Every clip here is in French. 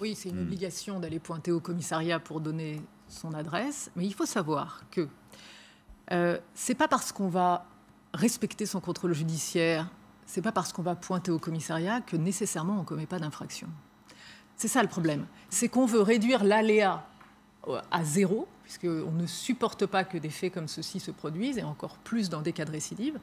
Oui, c'est une obligation d'aller pointer au commissariat pour donner son adresse. Mais il faut savoir que c'est pas parce qu'on va respecter son contrôle judiciaire, c'est pas parce qu'on va pointer au commissariat que nécessairement on ne commet pas d'infraction. C'est ça le problème. C'est qu'on veut réduire l'aléa à zéro, puisqu'on ne supporte pas que des faits comme ceux-ci se produisent, et encore plus dans des cas de récidive.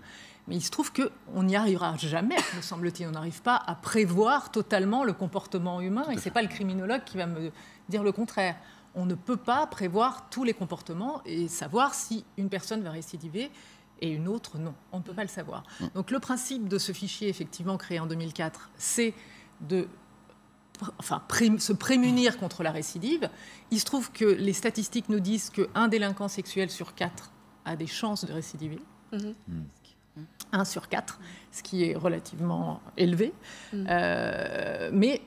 Mais il se trouve qu'on n'y arrivera jamais, me semble-t-il. On n'arrive pas à prévoir totalement le comportement humain, et ce n'est pas le criminologue qui va me dire le contraire. On ne peut pas prévoir tous les comportements et savoir si une personne va récidiver et une autre non. On ne peut pas le savoir. Donc le principe de ce fichier, effectivement, créé en 2004, c'est de se prémunir contre la récidive. Il se trouve que les statistiques nous disent qu'un délinquant sexuel sur 4 a des chances de récidiver. 1 sur 4, ce qui est relativement élevé. Mais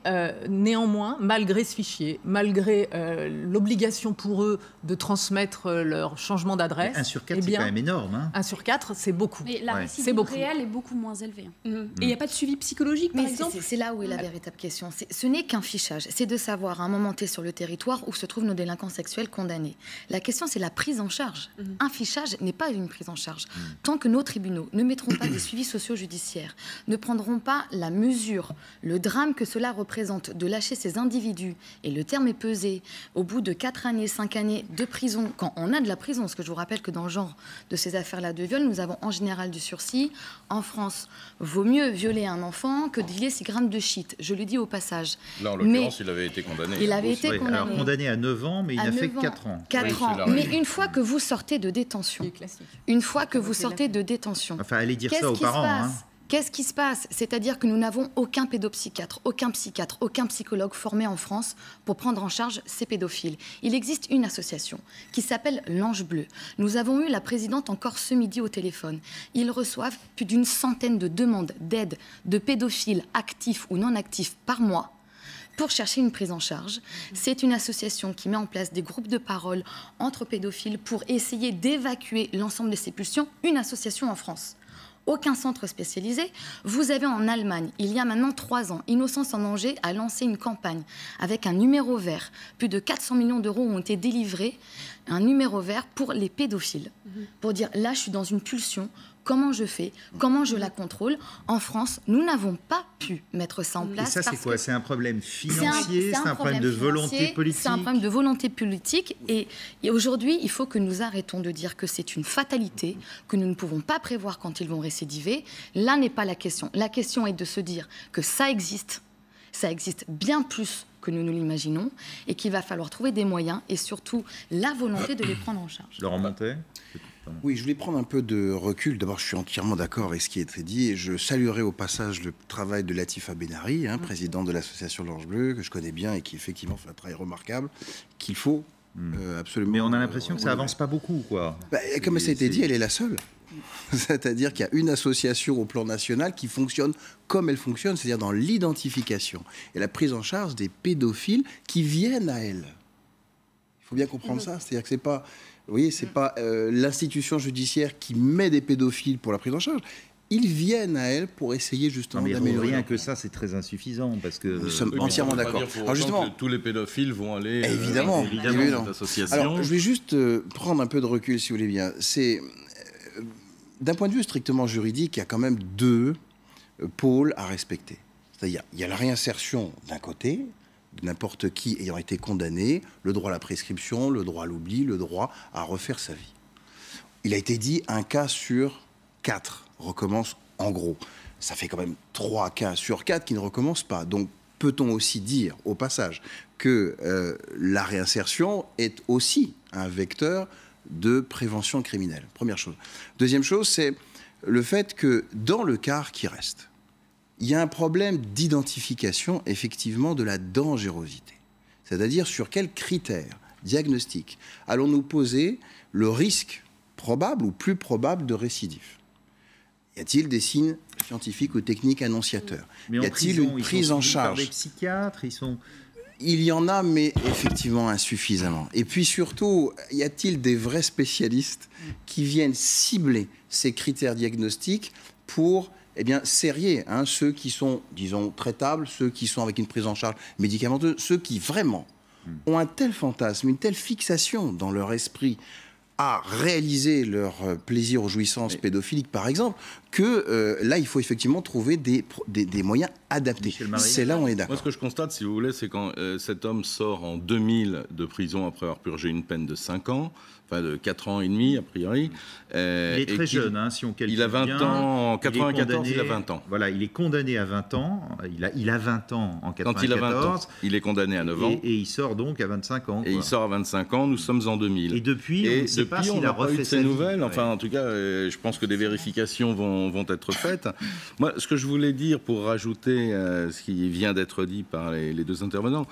néanmoins, malgré ce fichier, malgré l'obligation pour eux de transmettre leur changement d'adresse... 1 sur 4, c'est quand même énorme. Hein. 1 sur 4, c'est beaucoup. Mais la récidive réelle est beaucoup moins élevée. Et il n'y a pas de suivi psychologique, par exemple. C'est là où est la véritable question. Ce n'est qu'un fichage. C'est de savoir, à un moment T, sur le territoire où se trouvent nos délinquants sexuels condamnés. La question, c'est la prise en charge. Un fichage n'est pas une prise en charge. Tant que nos tribunaux ne mettront pas des suivis socio-judiciaires, ne prendront pas la mesure, le drame que cela représente de lâcher ces individus, et le terme est pesé, au bout de 4 années, 5 années de prison, quand on a de la prison, parce que je vous rappelle que dans le genre de ces affaires-là de viol, nous avons en général du sursis. En France, vaut mieux violer un enfant que dealer 6 grammes de shit. Je le dis au passage. Là, en l'occurrence, il avait été condamné. Il avait été condamné. Alors, condamné à 9 ans, mais il n'a fait que 4 ans. 4 ans. Mais une fois que vous sortez de détention, une fois que vous sortez de détention, enfin, allez dire ça aux parents. Hein. Qu'est-ce qui se passe? C'est-à-dire que nous n'avons aucun pédopsychiatre, aucun psychiatre, aucun psychologue formé en France pour prendre en charge ces pédophiles. Il existe une association qui s'appelle l'Ange Bleu. Nous avons eu la présidente encore ce midi au téléphone. Ils reçoivent plus d'une centaine de demandes d'aide de pédophiles actifs ou non actifs par mois pour chercher une prise en charge. C'est une association qui met en place des groupes de parole entre pédophiles pour essayer d'évacuer l'ensemble de ces pulsions. Une association en France. Aucun centre spécialisé. Vous avez en Allemagne, il y a maintenant 3 ans, Innocence en danger a lancé une campagne avec un numéro vert. Plus de 400 millions d'euros ont été délivrés, un numéro vert pour les pédophiles. Pour dire, là, je suis dans une pulsion, comment je fais, comment je la contrôle. En France, nous n'avons pas pu mettre ça en place. Et ça, c'est quoi? C'est un problème financier? C'est un problème de volonté politique? C'est un problème de volonté politique. Et aujourd'hui, il faut que nous arrêtons de dire que c'est une fatalité, que nous ne pouvons pas prévoir quand ils vont récidiver. Là n'est pas la question. La question est de se dire que ça existe bien plus que nous l'imaginons, et qu'il va falloir trouver des moyens et surtout la volonté de les prendre en charge. Laurent Montet? Oui, je voulais prendre un peu de recul. D'abord, je suis entièrement d'accord avec ce qui a été dit et je saluerai au passage le travail de Latifa Benari, président de l'association L'Ange Bleu, que je connais bien et qui effectivement fait un travail remarquable, qu'il faut absolument... Mais on a l'impression que ça avance pas beaucoup, quoi. Comme ça a été dit, elle est la seule. C'est-à-dire qu'il y a une association au plan national qui fonctionne comme elle fonctionne, c'est-à-dire dans l'identification et la prise en charge des pédophiles qui viennent à elle. Il faut bien comprendre ça, c'est-à-dire que c'est pas... Vous voyez, c'est pas l'institution judiciaire qui met des pédophiles pour la prise en charge. Ils viennent à elle pour essayer justement d'améliorer. Rien que ça, c'est très insuffisant parce que nous sommes entièrement d'accord. Alors justement, que tous les pédophiles vont aller évidemment dans cette association. Alors, je vais juste prendre un peu de recul, si vous voulez bien. C'est d'un point de vue strictement juridique, il y a quand même 2 pôles à respecter. C'est-à-dire, il y a la réinsertion d'un côté, n'importe qui ayant été condamné, le droit à la prescription, le droit à l'oubli, le droit à refaire sa vie. Il a été dit 1 cas sur 4 recommence en gros. Ça fait quand même 3 cas sur 4 qui ne recommencent pas. Donc peut-on aussi dire au passage que la réinsertion est aussi un vecteur de prévention criminelle? Première chose. Deuxième chose, c'est le fait que dans le quart qui reste, il y a un problème d'identification, effectivement, de la dangerosité. C'est-à-dire sur quels critères diagnostiques allons-nous poser le risque probable ou plus probable de récidive? Y a-t-il des signes scientifiques ou techniques annonciateurs? Y a-t-il une prise en charge? Par des psychiatres, Il y en a, mais effectivement insuffisamment. Et puis surtout, y a-t-il des vrais spécialistes qui viennent cibler ces critères diagnostiques pour eh bien, serrer ceux qui sont, disons, traitables, ceux qui sont avec une prise en charge médicamenteuse, ceux qui vraiment ont un tel fantasme, une telle fixation dans leur esprit à réaliser leur plaisir aux jouissances pédophiliques, par exemple, que là, il faut effectivement trouver des moyens adaptés. C'est là où on est d'accord. Moi, ce que je constate, si vous voulez, c'est quand cet homme sort en 2000 de prison après avoir purgé une peine de 5 ans, enfin de 4 ans et demi, a priori. Il est très jeune, si on calcule il a 20 bien, ans, en 94, il a 20 ans. Voilà, il est condamné à 20 ans, il a 20 ans en 94. Quand il a 20 ans, il est condamné à 9 ans. Et il sort donc à 25 ans. Et il sort à 25 ans, nous sommes en 2000. Et depuis, on ne sait pas s'il a refait ses nouvelles. Enfin, en tout cas, je pense que des vérifications vont être faites. Moi, ce que je voulais dire, pour rajouter ce qui vient d'être dit par les deux intervenants,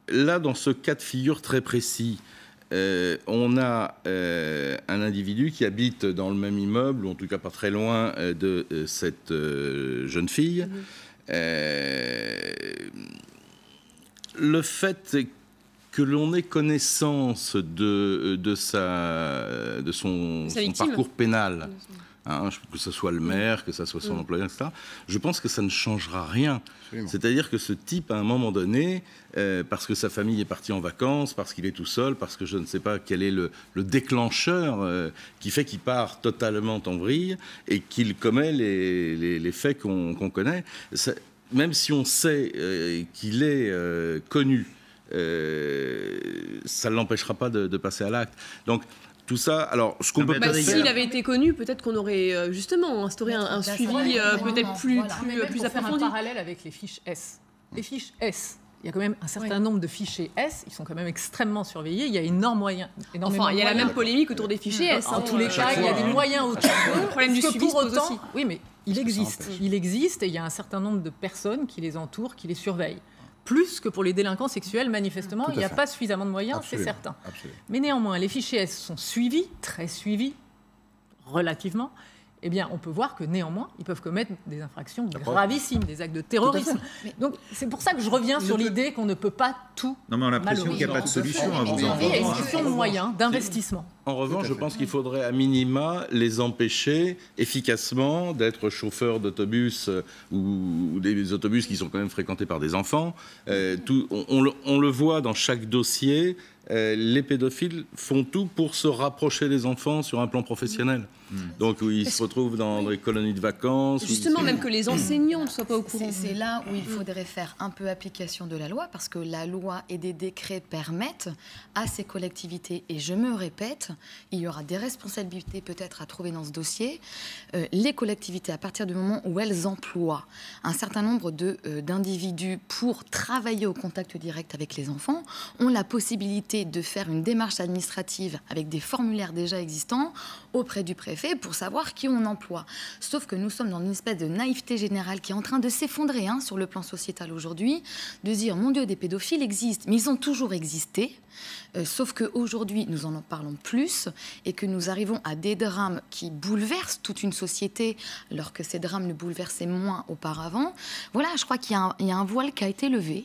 là, dans ce cas de figure très précis, on a un individu qui habite dans le même immeuble, ou en tout cas pas très loin de cette jeune fille. Le fait que l'on ait connaissance de son parcours pénal, que ce soit le maire, que ce soit son employeur, etc., je pense que ça ne changera rien. C'est-à-dire que ce type, à un moment donné, parce que sa famille est partie en vacances, parce qu'il est tout seul, parce que je ne sais pas quel est le déclencheur qui fait qu'il part totalement en vrille et qu'il commet les faits qu'on connaît, même si on sait qu'il est connu, ça ne l'empêchera pas de passer à l'acte. Donc, tout ça, alors, ce qu'on peut faire... S'il avait été connu, peut-être qu'on aurait justement instauré un suivi peut-être plus approfondi. Un parallèle avec les fiches S. Les fiches S, il y a quand même un certain nombre de fichiers S, ils sont quand même extrêmement surveillés, il y a énormément Enfin, il y a la même polémique autour des fichiers S. En tous les cas, il y a des moyens autour. Le problème du suivi pour autant, aussi. Oui, mais il existe et il y a un certain nombre de personnes qui les entourent, qui les surveillent. Plus que pour les délinquants sexuels, manifestement, il n'y a pas suffisamment de moyens, c'est certain. Mais néanmoins, les fichiers S sont suivis, très suivis, relativement. Eh bien, on peut voir que néanmoins, ils peuvent commettre des infractions gravissimes, des actes de terrorisme. Donc, c'est pour ça que je reviens sur l'idée qu'on ne peut pas tout. Non, mais on a l'impression qu'il n'y a pas de solution à vous entendre. Il y a une question de moyens, d'investissement. En revanche, je pense qu'il faudrait à minima les empêcher efficacement d'être chauffeurs d'autobus ou des autobus qui sont quand même fréquentés par des enfants. On le voit dans chaque dossier. Les pédophiles font tout pour se rapprocher des enfants sur un plan professionnel. Donc, où ils se retrouvent dans des colonies de vacances. Justement, même que les enseignants ne soient pas au courant. C'est là où il faudrait faire un peu application de la loi, parce que la loi et des décrets permettent à ces collectivités, et je me répète, il y aura des responsabilités peut-être à trouver dans ce dossier. Les collectivités, à partir du moment où elles emploient un certain nombre d'individus pour travailler au contact direct avec les enfants, ont la possibilité de faire une démarche administrative avec des formulaires déjà existants auprès du préfet pour savoir qui on emploie. Sauf que nous sommes dans une espèce de naïveté générale qui est en train de s'effondrer sur le plan sociétal aujourd'hui, de dire, mon Dieu, des pédophiles existent, mais ils ont toujours existé. Sauf qu'aujourd'hui, nous en parlons plus et que nous arrivons à des drames qui bouleversent toute une société, alors que ces drames ne bouleversaient moins auparavant. Voilà, je crois qu'il y a un voile qui a été levé.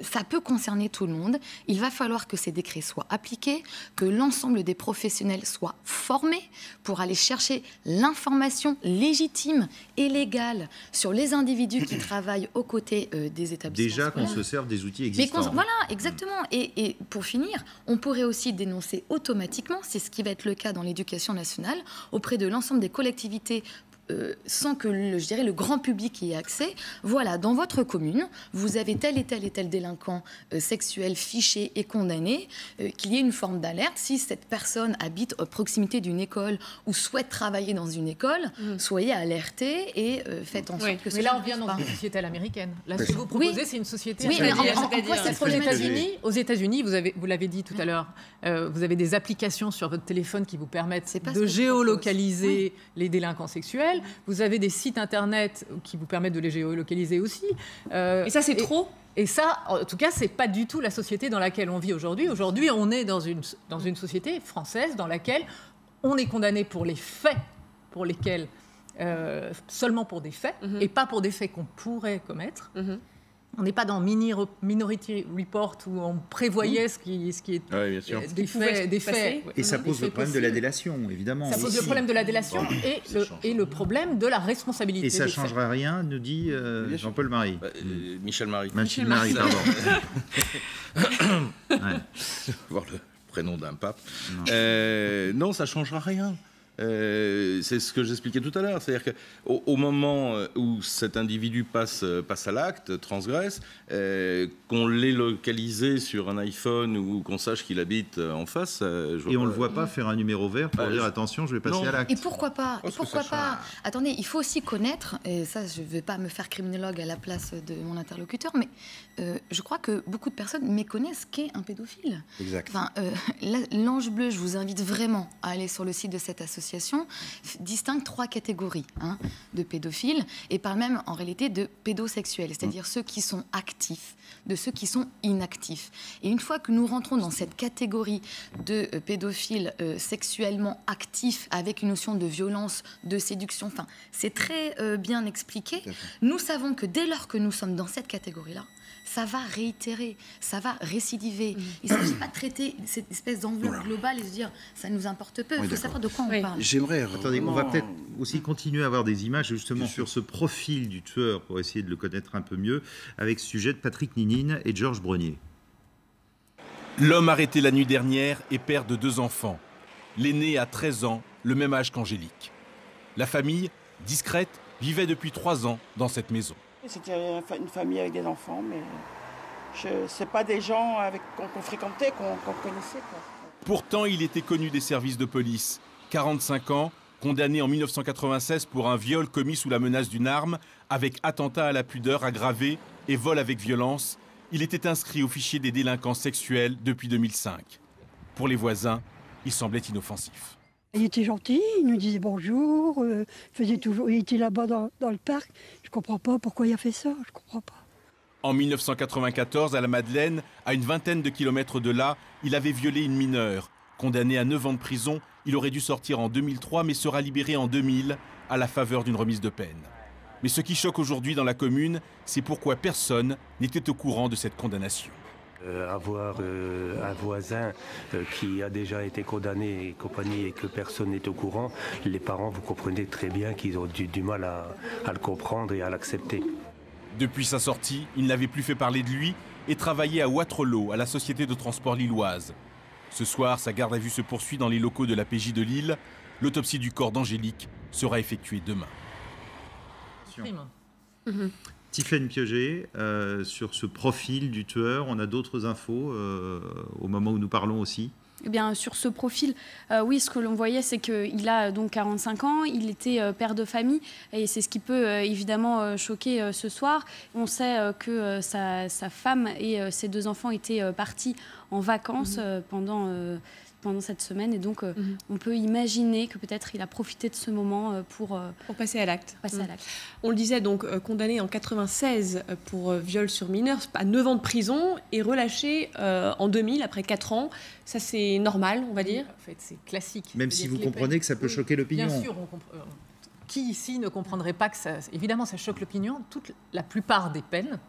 Ça peut concerner tout le monde. Il va falloir que ces décrets soient appliqués, que l'ensemble des professionnels soient formés pour aller chercher l'information légitime et légale sur les individus qui travaillent aux côtés des établissements. Déjà qu'on se serve des outils existants. Voilà, exactement. Et pour finir, on pourrait aussi dénoncer automatiquement, c'est ce qui va être le cas dans l'éducation nationale, auprès de l'ensemble des collectivités sans que le grand public y ait accès. Voilà, dans votre commune, vous avez tel et tel délinquant sexuel fiché et condamné, qu'il y ait une forme d'alerte. Si cette personne habite à proximité d'une école ou souhaite travailler dans une école, soyez alertés et faites en sorte que ce soit... Mais là, on vient dans une société à l'américaine. Là, ce que vous proposez, c'est une société... Oui, mais en quoi c'est problématique ? Aux États-Unis, vous l'avez dit tout à l'heure, vous avez des applications sur votre téléphone qui vous permettent de géolocaliser les délinquants sexuels. Vous avez des sites internet qui vous permettent de les géolocaliser aussi. Et ça, c'est trop ? Et ça, en tout cas, c'est pas du tout la société dans laquelle on vit aujourd'hui. Aujourd'hui, on est dans une société française dans laquelle on est condamné pour les faits pour lesquels, seulement pour des faits, et pas pour des faits qu'on pourrait commettre. On n'est pas dans Minority Report où on prévoyait ce qui est des faits. Et ça pose le problème de la délation, évidemment. Ça pose le problème de la délation et le problème de la responsabilité. Et ça ne changera rien, nous dit Jean-Paul Marie. Michel Marie. Michel Marie, pardon. Voir le prénom d'un pape. Non, ça ne changera rien. C'est ce que j'expliquais tout à l'heure. C'est-à-dire qu'au moment où cet individu passe à l'acte, transgresse, qu'on l'ait localisé sur un iPhone ou qu'on sache qu'il habite en face... Et on ne le voit pas faire un numéro vert pour dire attention, je vais passer à l'acte. Et pourquoi pas? Attendez, il faut aussi connaître, et ça je ne vais pas me faire criminologue à la place de mon interlocuteur, mais je crois que beaucoup de personnes méconnaissent ce qu'est un pédophile. Exact. Enfin, l'Ange Bleu, je vous invite vraiment à aller sur le site de cette association, distingue 3 catégories de pédophiles et parle même en réalité de pédosexuels, c'est-à-dire ceux qui sont actifs, de ceux qui sont inactifs. Et une fois que nous rentrons dans cette catégorie de pédophiles sexuellement actifs avec une notion de violence, de séduction, enfin, c'est très bien expliqué. Nous savons que dès lors que nous sommes dans cette catégorie-là, ça va réitérer, ça va récidiver. Il ne s'agit pas de traiter cette espèce d'enveloppe globale et de se dire ça nous importe peu. Il faut savoir de quoi on parle. J'aimerais... Attendez, on va peut-être aussi continuer à avoir des images justement sur ce profil du tueur pour essayer de le connaître un peu mieux, avec ce sujet de Patrick Ninine et Georges Brenier. L'homme arrêté la nuit dernière est père de 2 enfants. L'aîné a 13 ans, le même âge qu'Angélique. La famille, discrète, vivait depuis 3 ans dans cette maison. C'était une famille avec des enfants, mais ce n'est pas des gens qu'on fréquentait, qu'on connaissait, quoi. Pourtant, il était connu des services de police. 45 ans, condamné en 1996 pour un viol commis sous la menace d'une arme, avec attentat à la pudeur aggravé et vol avec violence. Il était inscrit au fichier des délinquants sexuels depuis 2005. Pour les voisins, il semblait inoffensif. Il était gentil, il nous disait bonjour, il était là-bas dans le parc. Je ne comprends pas pourquoi il a fait ça, je comprends pas. En 1994, à la Madeleine, à une vingtaine de kilomètres de là, il avait violé une mineure. Condamné à 9 ans de prison, il aurait dû sortir en 2003, mais sera libéré en 2000 à la faveur d'une remise de peine. Mais ce qui choque aujourd'hui dans la commune, c'est pourquoi personne n'était au courant de cette condamnation. Avoir un voisin qui a déjà été condamné et compagnie et que personne n'est au courant, les parents, vous comprenez très bien qu'ils ont du mal à le comprendre et à l'accepter. Depuis sa sortie, il n'avait plus fait parler de lui et travaillait à Waterloo, à la société de transport lilloise. Ce soir, sa garde à vue se poursuit dans les locaux de la PJ de Lille. L'autopsie du corps d'Angélique sera effectuée demain. Tiffaine Pieuget, sur ce profil du tueur, on a d'autres infos au moment où nous parlons aussi? Eh bien, sur ce profil, oui, ce que l'on voyait, c'est qu'il a donc 45 ans, il était père de famille, et c'est ce qui peut évidemment choquer ce soir. On sait que sa femme et ses 2 enfants étaient partis en vacances pendant cette semaine, et donc on peut imaginer que peut-être il a profité de ce moment pour passer à l'acte. On le disait, donc condamné en 96 pour viol sur mineur, à 9 ans de prison, et relâché en 2000 après 4 ans. Ça, c'est normal, on va dire. En fait, c'est classique. Même si vous comprenez que ça peut choquer l'opinion. Bien sûr, qui ici ne comprendrait pas que ça... Évidemment, ça choque l'opinion. La plupart des peines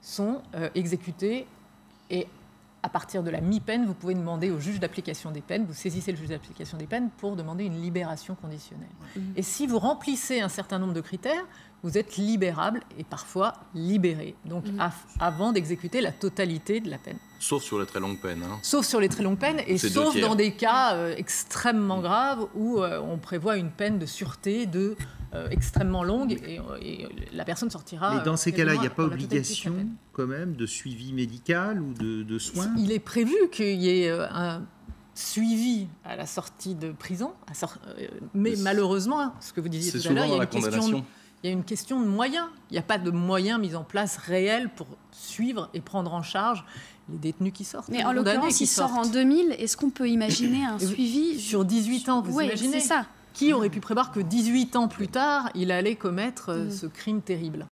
sont exécutées, et à partir de la mi-peine, vous pouvez demander au juge d'application des peines, vous saisissez le juge d'application des peines pour demander une libération conditionnelle. Et si vous remplissez un certain nombre de critères, vous êtes libérable et parfois libéré, donc avant d'exécuter la totalité de la peine. Sauf sur les très longues peines. Sauf sur les très longues peines, et sauf dans des cas extrêmement graves où on prévoit une peine de sûreté extrêmement longue, et la personne sortira... Mais dans ces cas-là, il n'y a pas obligation quand même de suivi médical ou de soins? Il est prévu qu'il y ait un suivi à la sortie de prison, mais malheureusement, ce que vous disiez tout à l'heure, il y a une question de moyens. Il n'y a pas de moyens mis en place réels pour suivre et prendre en charge les détenus qui sortent. Mais en l'occurrence, il sort en 2000. Est-ce qu'on peut imaginer un suivi sur 18 ans, vous imaginez? C'est ça. Qui aurait pu prévoir que 18 ans plus tard, il allait commettre ce crime terrible?